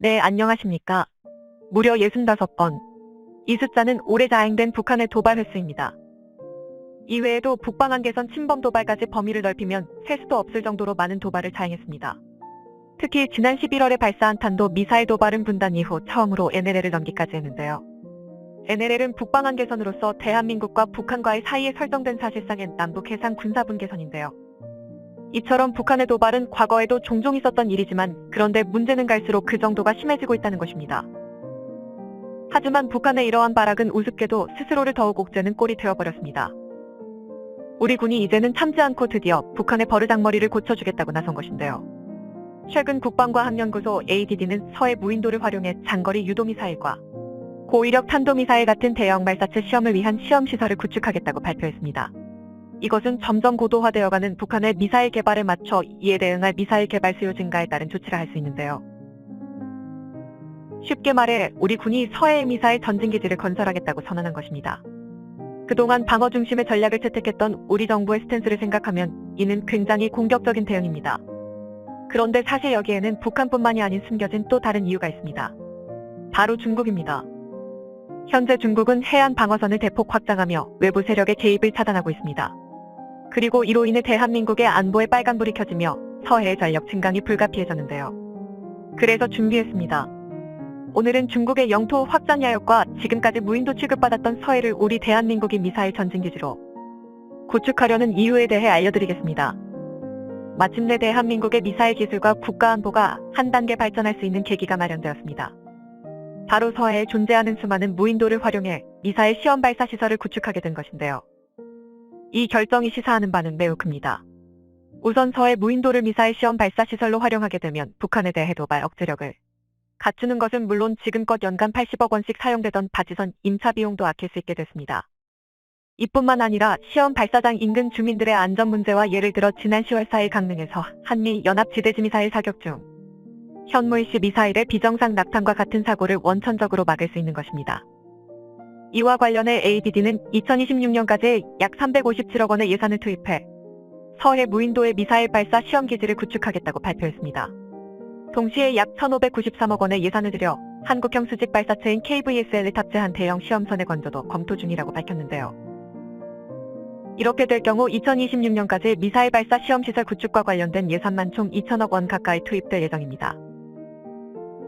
네, 안녕하십니까. 무려 65번. 이 숫자는 올해 자행된 북한의 도발 횟수입니다. 이외에도 북방한 개선 침범 도발까지 범위를 넓히면 셀 수도 없을 정도로 많은 도발을 자행했습니다. 특히 지난 11월에 발사한 탄도 미사일 도발은 분단 이후 처음으로 NLL을 넘기까지 했는데요. NLL은 북방한 개선으로서 대한민국과 북한과의 사이에 설정된 사실상의 남북 해상 군사분 개선인데요. 이처럼 북한의 도발은 과거에도 종종 있었던 일이지만 그런데 문제는 갈수록 그 정도가 심해지고 있다는 것입니다. 하지만 북한의 이러한 발악은 우습게도 스스로를 더욱 옥죄는 꼴이 되어버렸습니다. 우리 군이 이제는 참지 않고 드디어 북한의 버르장머리를 고쳐주겠다고 나선 것인데요. 최근 국방과학연구소 ADD는 서해 무인도를 활용해 장거리 유도미사일과 고위력 탄도미사일 같은 대형 발사체 시험을 위한 시험시설을 구축하겠다고 발표했습니다. 이것은 점점 고도화되어가는 북한의 미사일 개발에 맞춰 이에 대응할 미사일 개발 수요 증가에 따른 조치라 할 수 있는데요. 쉽게 말해 우리 군이 서해에 미사일 전진기지를 건설하겠다고 선언한 것입니다. 그동안 방어 중심의 전략을 채택했던 우리 정부의 스탠스를 생각하면 이는 굉장히 공격적인 대응입니다. 그런데 사실 여기에는 북한뿐만이 아닌 숨겨진 또 다른 이유가 있습니다. 바로 중국입니다. 현재 중국은 해안 방어선을 대폭 확장하며 외부 세력의 개입을 차단하고 있습니다. 그리고 이로 인해 대한민국의 안보에 빨간불이 켜지며 서해의 전력 증강이 불가피해졌는데요. 그래서 준비했습니다. 오늘은 중국의 영토 확장 야욕과 지금까지 무인도 취급받았던 서해를 우리 대한민국이 미사일 전진기지로 구축하려는 이유에 대해 알려드리겠습니다. 마침내 대한민국의 미사일 기술과 국가안보가 한 단계 발전할 수 있는 계기가 마련되었습니다. 바로 서해에 존재하는 수많은 무인도를 활용해 미사일 시험 발사 시설을 구축하게 된 것인데요. 이 결정이 시사하는 바는 매우 큽니다. 우선 서해 무인도를 미사일 시험 발사 시설로 활용하게 되면 북한에 대해 도발 억제력을 갖추는 것은 물론 지금껏 연간 80억 원씩 사용되던 바지선 임차 비용도 아낄 수 있게 됐습니다. 이뿐만 아니라 시험 발사장 인근 주민들의 안전 문제와 예를 들어 지난 10월 4일 강릉에서 한미 연합 지대지 미사일 사격 중 현무일시 미사일의 비정상 낙탄과 같은 사고를 원천적으로 막을 수 있는 것입니다. 이와 관련해 ADD는 2026년까지 약 357억 원의 예산을 투입해 서해 무인도의 미사일 발사 시험기지를 구축하겠다고 발표했습니다. 동시에 약 1,593억 원의 예산을 들여 한국형 수직 발사체인 KVSL을 탑재한 대형 시험선의 건조도 검토 중이라고 밝혔는데요. 이렇게 될 경우 2026년까지 미사일 발사 시험시설 구축과 관련된 예산만 총 2천억 원 가까이 투입될 예정입니다.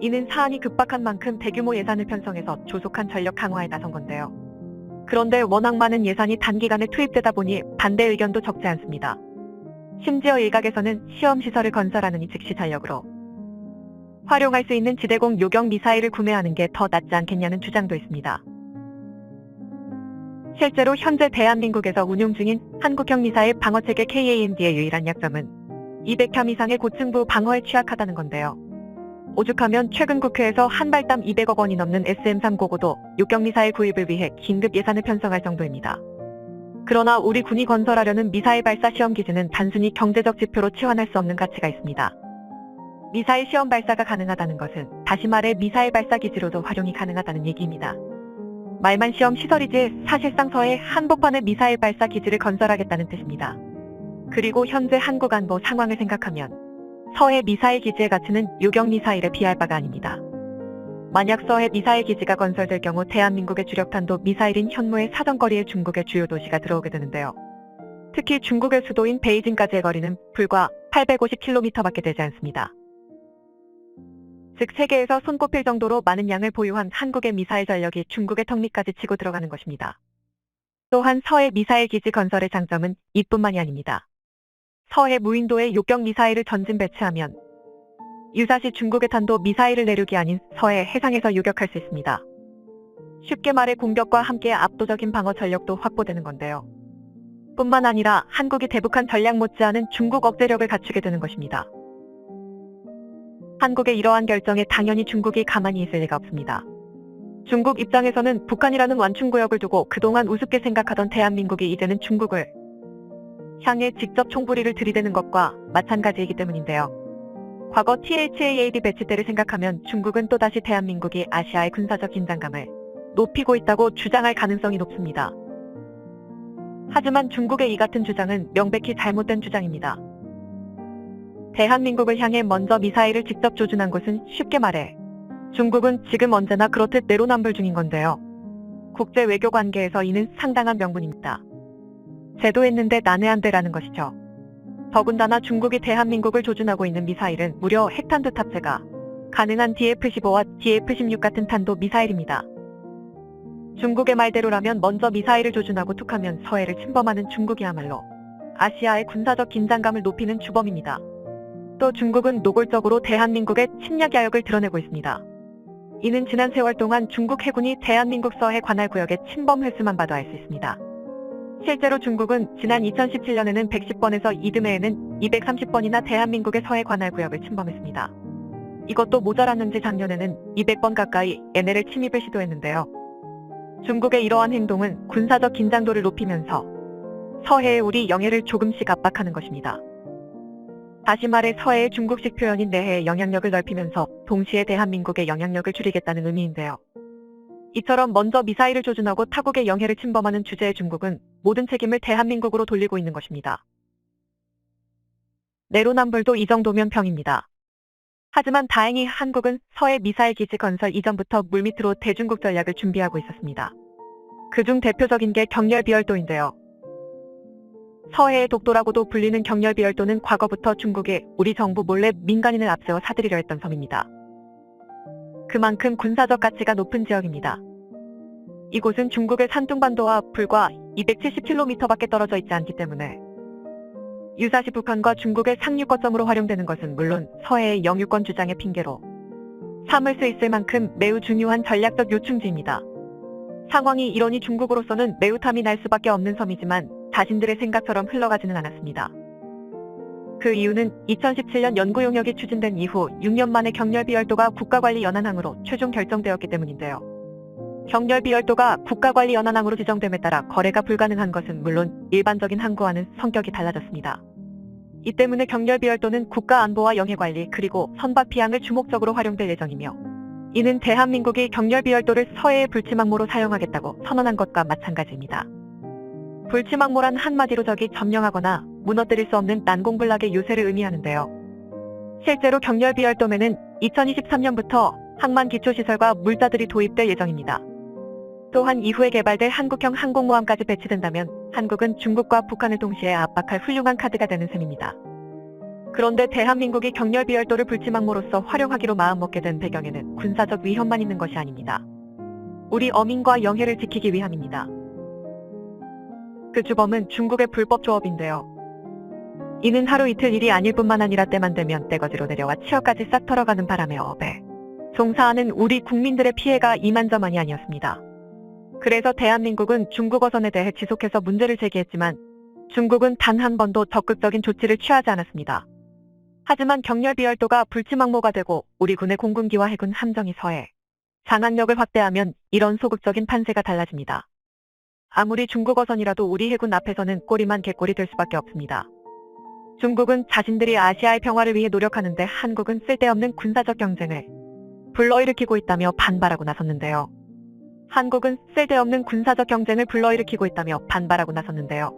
이는 사안이 급박한 만큼 대규모 예산을 편성해서 조속한 전력 강화에 나선 건데요. 그런데 워낙 많은 예산이 단기간에 투입되다 보니 반대 의견도 적지 않습니다. 심지어 일각에서는 시험시설을 건설하느니 즉시 전력으로 활용할 수 있는 지대공 요격 미사일을 구매하는 게 더 낫지 않겠냐는 주장도 있습니다. 실제로 현재 대한민국에서 운용 중인 한국형 미사일 방어체계 KAMD의 유일한 약점은 200혐 이상의 고층부 방어에 취약하다는 건데요. 오죽하면 최근 국회에서 한 발당 200억 원이 넘는 SM-3 고고도 요격 미사일 구입을 위해 긴급 예산을 편성할 정도입니다. 그러나 우리 군이 건설하려는 미사일 발사 시험 기지는 단순히 경제적 지표로 치환할 수 없는 가치가 있습니다. 미사일 시험 발사가 가능하다는 것은 다시 말해 미사일 발사 기지로도 활용이 가능하다는 얘기입니다. 말만 시험 시설이지 사실상 서해 한복판에 미사일 발사 기지를 건설하겠다는 뜻입니다. 그리고 현재 한국 안보 상황을 생각하면 서해 미사일 기지의 가치는 요격 미사일에 비할 바가 아닙니다. 만약 서해 미사일 기지가 건설될 경우 대한민국의 주력탄도 미사일인 현무의 사정거리에 중국의 주요 도시가 들어오게 되는데요. 특히 중국의 수도인 베이징까지의 거리는 불과 850km밖에 되지 않습니다. 즉 세계에서 손꼽힐 정도로 많은 양을 보유한 한국의 미사일 전력이 중국의 턱 밑까지 치고 들어가는 것입니다. 또한 서해 미사일 기지 건설의 장점은 이뿐만이 아닙니다. 서해 무인도에 요격 미사일을 전진 배치하면 유사시 중국의 탄도 미사일을 내륙이 아닌 서해 해상에서 요격할 수 있습니다. 쉽게 말해 공격과 함께 압도적인 방어 전력도 확보되는 건데요. 뿐만 아니라 한국이 대북한 전략 못지않은 중국 억제력을 갖추게 되는 것입니다. 한국의 이러한 결정에 당연히 중국이 가만히 있을 리가 없습니다. 중국 입장에서는 북한이라는 완충구역을 두고 그동안 우습게 생각하던 대한민국이 이제는 중국을 향해 직접 총부리를 들이대는 것과 마찬가지이기 때문인데요. 과거 THAAD 배치 때를 생각하면 중국은 또다시 대한민국이 아시아의 군사적 긴장감을 높이고 있다고 주장할 가능성이 높습니다. 하지만 중국의 이 같은 주장은 명백히 잘못된 주장입니다. 대한민국을 향해 먼저 미사일을 직접 조준한 곳은 쉽게 말해 중국은 지금 언제나 그렇듯 내로남불 중인 건데요. 국제 외교 관계에서 이는 상당한 명분입니다. 제도했는데 난해한데라는 것이죠. 더군다나 중국이 대한민국을 조준하고 있는 미사일은 무려 핵탄두 탑재가 가능한 DF-15와 DF-16 같은 탄도 미사일입니다. 중국의 말대로라면 먼저 미사일을 조준하고 툭하면 서해를 침범하는 중국이야말로 아시아의 군사적 긴장감을 높이는 주범입니다. 또 중국은 노골적으로 대한민국의 침략 야욕을 드러내고 있습니다. 이는 지난 세월 동안 중국 해군이 대한민국 서해 관할 구역에 침범 횟수만 봐도 알 수 있습니다. 실제로 중국은 지난 2017년에는 110번에서 이듬해에는 230번이나 대한민국의 서해 관할 구역을 침범했습니다. 이것도 모자랐는지 작년에는 200번 가까이 NLL 침입을 시도했는데요. 중국의 이러한 행동은 군사적 긴장도를 높이면서 서해의 우리 영해를 조금씩 압박하는 것입니다. 다시 말해 서해의 중국식 표현인 내해의 영향력을 넓히면서 동시에 대한민국의 영향력을 줄이겠다는 의미인데요. 이처럼 먼저 미사일을 조준하고 타국의 영해를 침범하는 주제의 중국은 모든 책임을 대한민국으로 돌리고 있는 것입니다. 내로남불도 이 정도면 병입니다. 하지만 다행히 한국은 서해 미사일 기지 건설 이전부터 물밑으로 대중국 전략을 준비하고 있었습니다. 그중 대표적인 게 경렬비열도인데요. 서해의 독도라고도 불리는 경렬비열도는 과거부터 중국이 우리 정부 몰래 민간인을 앞세워 사들이려 했던 섬입니다. 그만큼 군사적 가치가 높은 지역입니다. 이곳은 중국의 산둥반도와 불과 270km밖에 떨어져 있지 않기 때문에 유사시 북한과 중국의 상륙 거점으로 활용되는 것은 물론 서해의 영유권 주장의 핑계로 삼을 수 있을 만큼 매우 중요한 전략적 요충지입니다. 상황이 이러니 중국으로서는 매우 탐이 날 수밖에 없는 섬이지만 자신들의 생각처럼 흘러가지는 않았습니다. 그 이유는 2017년 연구 용역이 추진된 이후 6년 만에 경렬비열도가 국가관리연한항으로 최종 결정되었기 때문인데요. 경렬비열도가 국가관리연한항으로 지정됨에 따라 거래가 불가능한 것은 물론 일반적인 항구와는 성격이 달라졌습니다. 이 때문에 경렬비열도는 국가안보와 영해관리 그리고 선박 피항을 주목적으로 활용될 예정이며 이는 대한민국이 경렬비열도를 서해의 불치망모로 사용하겠다고 선언한 것과 마찬가지입니다. 불치망모란 한마디로 적이 점령하거나 무너뜨릴 수 없는 난공불락의 요새를 의미하는데요. 실제로 경렬비열도에는 2023년부터 항만 기초시설과 물자들이 도입될 예정입니다. 또한 이후에 개발될 한국형 항공모함까지 배치된다면 한국은 중국과 북한을 동시에 압박할 훌륭한 카드가 되는 셈입니다. 그런데 대한민국이 경렬비열도를 불치망모로서 활용하기로 마음먹게 된 배경에는 군사적 위험만 있는 것이 아닙니다. 우리 어민과 영해를 지키기 위함입니다. 그 주범은 중국의 불법 조업인데요. 이는 하루 이틀 일이 아닐 뿐만 아니라 때만 되면 떼거지로 내려와 치어까지 싹 털어가는 바람에 업에 종사하는 우리 국민들의 피해가 이만저만이 아니었습니다. 그래서 대한민국은 중국 어선에 대해 지속해서 문제를 제기했지만 중국은 단 한 번도 적극적인 조치를 취하지 않았습니다. 하지만 경렬비열도가 불치망모가 되고 우리 군의 공군기와 해군 함정이 서해 장악력을 확대하면 이런 소극적인 판세가 달라집니다. 아무리 중국 어선이라도 우리 해군 앞에서는 꼬리만 개꼬리 될 수밖에 없습니다. 중국은 자신들이 아시아의 평화를 위해 노력하는데 한국은 쓸데없는 군사적 경쟁을 불러일으키고 있다며 반발하고 나섰는데요. 한국은 쓸데없는 군사적 경쟁을 불러일으키고 있다며 반발하고 나섰는데요.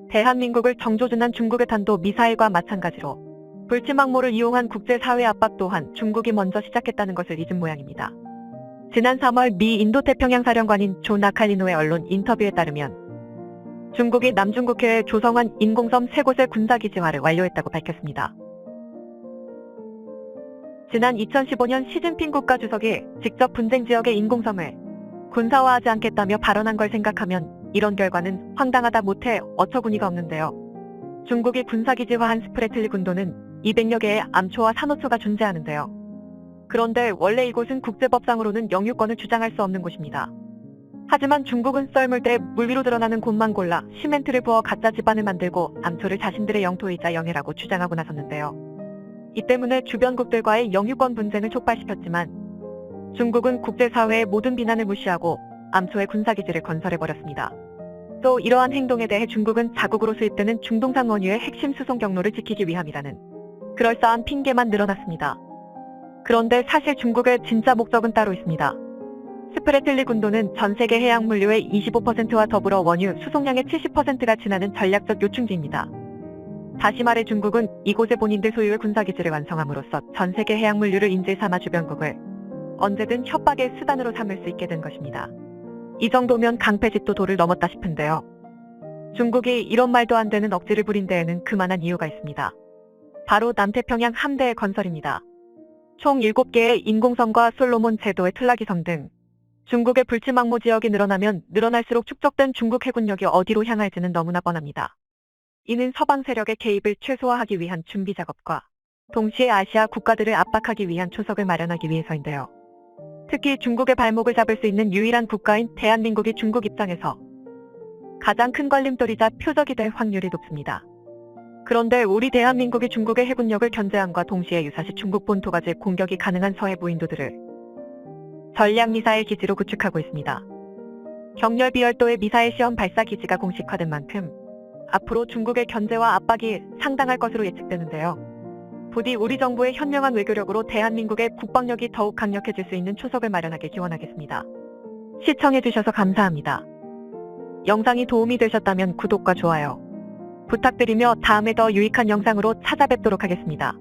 대한민국을 정조준한 중국의 탄도 미사일과 마찬가지로 불치망모를 이용한 국제사회 압박 또한 중국이 먼저 시작했다는 것을 잊은 모양입니다. 지난 3월 미 인도태평양 사령관인 존 아칼리노의 언론 인터뷰에 따르면 중국이 남중국해에 조성한 인공섬 3곳의 군사기지화를 완료했다고 밝혔습니다. 지난 2015년 시진핑 국가주석이 직접 분쟁 지역의 인공섬을 군사화하지 않겠다며 발언한 걸 생각하면 이런 결과는 황당하다 못해 어처구니가 없는데요. 중국이 군사기지화한 스프레틀리 군도는 200여 개의 암초와 산호초가 존재하는데요. 그런데 원래 이곳은 국제법상으로는 영유권을 주장할 수 없는 곳입니다. 하지만 중국은 썰물 때 물 위로 드러나는 곳만 골라 시멘트를 부어 가짜 집안을 만들고 암초를 자신들의 영토이자 영해라고 주장하고 나섰는데요. 이 때문에 주변국들과의 영유권 분쟁을 촉발시켰지만 중국은 국제사회의 모든 비난을 무시하고 암초의 군사기지를 건설해버렸습니다. 또 이러한 행동에 대해 중국은 자국으로 수입되는 중동산 원유의 핵심 수송 경로를 지키기 위함이라는 그럴싸한 핑계만 늘어났습니다. 그런데 사실 중국의 진짜 목적은 따로 있습니다. 스프레틀리 군도는 전 세계 해양 물류의 25%와 더불어 원유 수송량의 70%가 지나는 전략적 요충지입니다. 다시 말해 중국은 이곳에 본인들 소유의 군사기지를 완성함으로써 전 세계 해양 물류를 인질 삼아 주변국을 언제든 협박의 수단으로 삼을 수 있게 된 것입니다. 이 정도면 강패짓도 도를 넘었다 싶은데요. 중국이 이런 말도 안 되는 억지를 부린 데에는 그만한 이유가 있습니다. 바로 남태평양 함대의 건설입니다. 총 7개의 인공섬과 솔로몬 제도의 틀라기섬 등 중국의 불치망모 지역이 늘어나면 늘어날수록 축적된 중국 해군력이 어디로 향할지는 너무나 뻔합니다. 이는 서방 세력의 개입을 최소화하기 위한 준비 작업과 동시에 아시아 국가들을 압박하기 위한 초석을 마련하기 위해서인데요. 특히 중국의 발목을 잡을 수 있는 유일한 국가인 대한민국이 중국 입장에서 가장 큰 걸림돌이자 표적이 될 확률이 높습니다. 그런데 우리 대한민국이 중국의 해군력을 견제함과 동시에 유사시 중국 본토까지 공격이 가능한 서해 무인도들을 전략미사일 기지로 구축하고 있습니다. 경렬 비열도의 미사일 시험 발사 기지가 공식화된 만큼 앞으로 중국의 견제와 압박이 상당할 것으로 예측되는데요. 부디 우리 정부의 현명한 외교력으로 대한민국의 국방력이 더욱 강력해질 수 있는 초석을 마련하길 기원하겠습니다. 시청해주셔서 감사합니다. 영상이 도움이 되셨다면 구독과 좋아요 부탁드리며 다음에 더 유익한 영상으로 찾아뵙도록 하겠습니다.